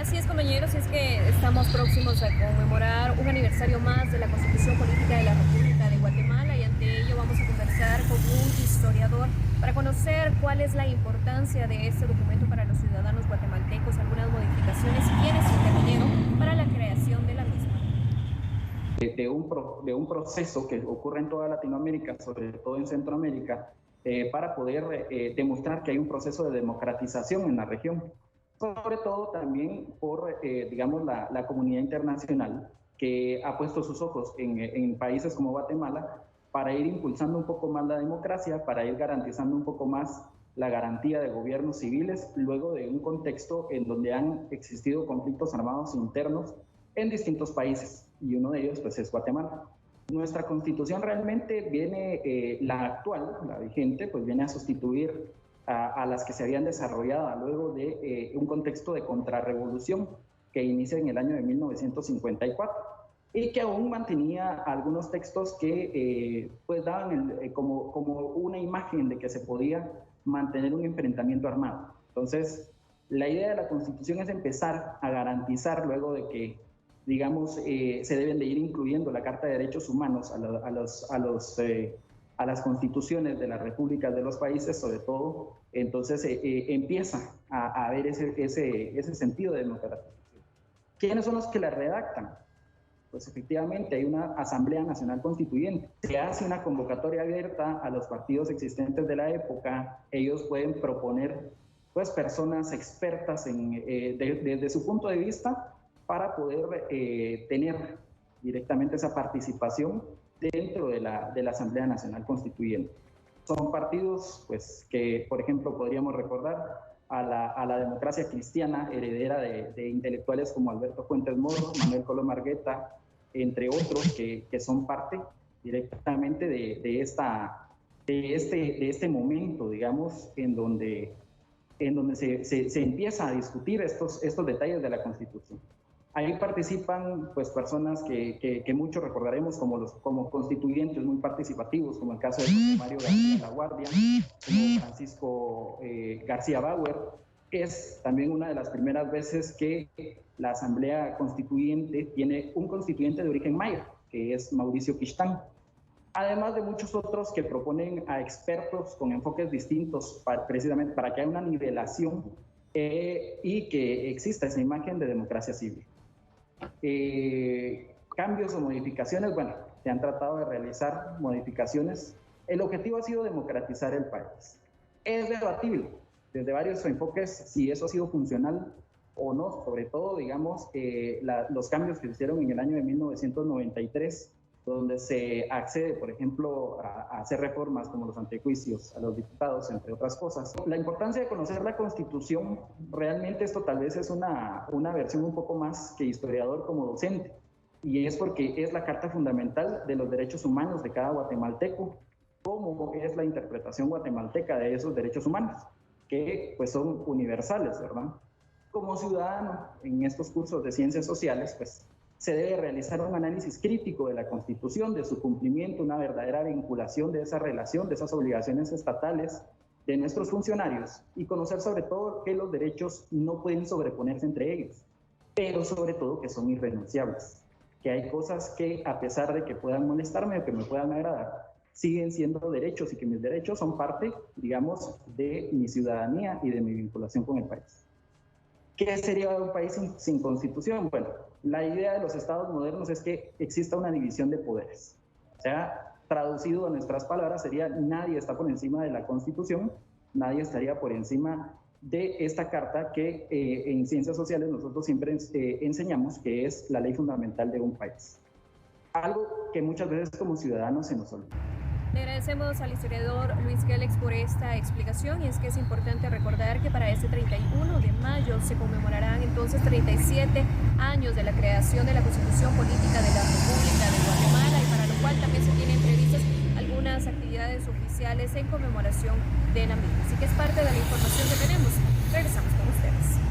Así es, compañeros, es que estamos próximos a conmemorar un aniversario más de la Constitución Política de la República de Guatemala y ante ello vamos a conversar con un historiador para conocer cuál es la importancia de este documento para los ciudadanos guatemaltecos, algunas modificaciones y quiénes intervinieron para la creación de la misma. De un proceso que ocurre en toda Latinoamérica, sobre todo en Centroamérica, para poder demostrar que hay un proceso de democratización en la región. Sobre todo también por, digamos, la comunidad internacional que ha puesto sus ojos en países como Guatemala para ir impulsando un poco más la democracia, para ir garantizando un poco más la garantía de gobiernos civiles, luego de un contexto en donde han existido conflictos armados internos en distintos países, y uno de ellos pues es Guatemala. Nuestra constitución realmente viene, la actual, la vigente, pues viene a sustituir a las que se habían desarrollado luego de un contexto de contrarrevolución que inicia en el año de 1954 y que aún mantenía algunos textos que pues daban como una imagen de que se podía mantener un enfrentamiento armado. Entonces, la idea de la Constitución es empezar a garantizar luego de que, digamos, se deben de ir incluyendo la Carta de Derechos Humanos a las constituciones de las repúblicas de los países, sobre todo, entonces empieza a haber ese sentido de democratización. ¿Quiénes son los que la redactan? Pues efectivamente hay una Asamblea Nacional Constituyente. Se hace una convocatoria abierta a los partidos existentes de la época. Ellos pueden proponer pues, personas expertas desde su punto de vista para poder tener directamente esa participación dentro de la Asamblea Nacional Constituyente. Son partidos pues, que, por ejemplo, podríamos recordar a la democracia cristiana, heredera de intelectuales como Alberto Fuentes Mohr, Manuel Colom Argueta, entre otros, que son parte directamente de este momento, digamos, en donde se empieza a discutir estos detalles de la Constitución. Ahí participan pues, personas que muchos recordaremos como constituyentes muy participativos, como el caso de José Mario García La Guardia, como Francisco García Bauer, que es también una de las primeras veces que la Asamblea Constituyente tiene un constituyente de origen maya, que es Mauricio Quistán. Además de muchos otros que proponen a expertos con enfoques distintos precisamente para que haya una nivelación y que exista esa imagen de democracia civil. Cambios o modificaciones, bueno, se han tratado de realizar modificaciones. El objetivo ha sido democratizar el país. Es debatible desde varios enfoques si eso ha sido funcional o no, sobre todo, digamos, los cambios que se hicieron en el año de 1993, donde se accede, por ejemplo, a hacer reformas como los antejuicios a los diputados, entre otras cosas. La importancia de conocer la Constitución, realmente esto tal vez es una versión un poco más que historiador como docente, y es porque es la carta fundamental de los derechos humanos de cada guatemalteco, cómo es la interpretación guatemalteca de esos derechos humanos, que pues son universales, ¿verdad? Como ciudadano, en estos cursos de ciencias sociales, pues se debe realizar un análisis crítico de la Constitución, de su cumplimiento, una verdadera vinculación de esa relación, de esas obligaciones estatales de nuestros funcionarios y conocer sobre todo que los derechos no pueden sobreponerse entre ellos, pero sobre todo que son irrenunciables, que hay cosas que a pesar de que puedan molestarme o que me puedan agradar, siguen siendo derechos y que mis derechos son parte, digamos, de mi ciudadanía y de mi vinculación con el país. ¿Qué sería un país sin constitución? Bueno, la idea de los estados modernos es que exista una división de poderes. O sea, traducido a nuestras palabras sería nadie está por encima de la Constitución, nadie estaría por encima de esta carta que en ciencias sociales nosotros siempre enseñamos que es la ley fundamental de un país. Algo que muchas veces como ciudadanos se nos olvida. Le agradecemos al historiador Luis Gélix por esta explicación, y es que es importante recordar que para este 31 de mayo se conmemorarán entonces 37 años de la creación de la Constitución Política de la República de Guatemala, y para lo cual también se tienen previstas algunas actividades oficiales en conmemoración de la misma. Así que es parte de la información que tenemos. Regresamos con ustedes.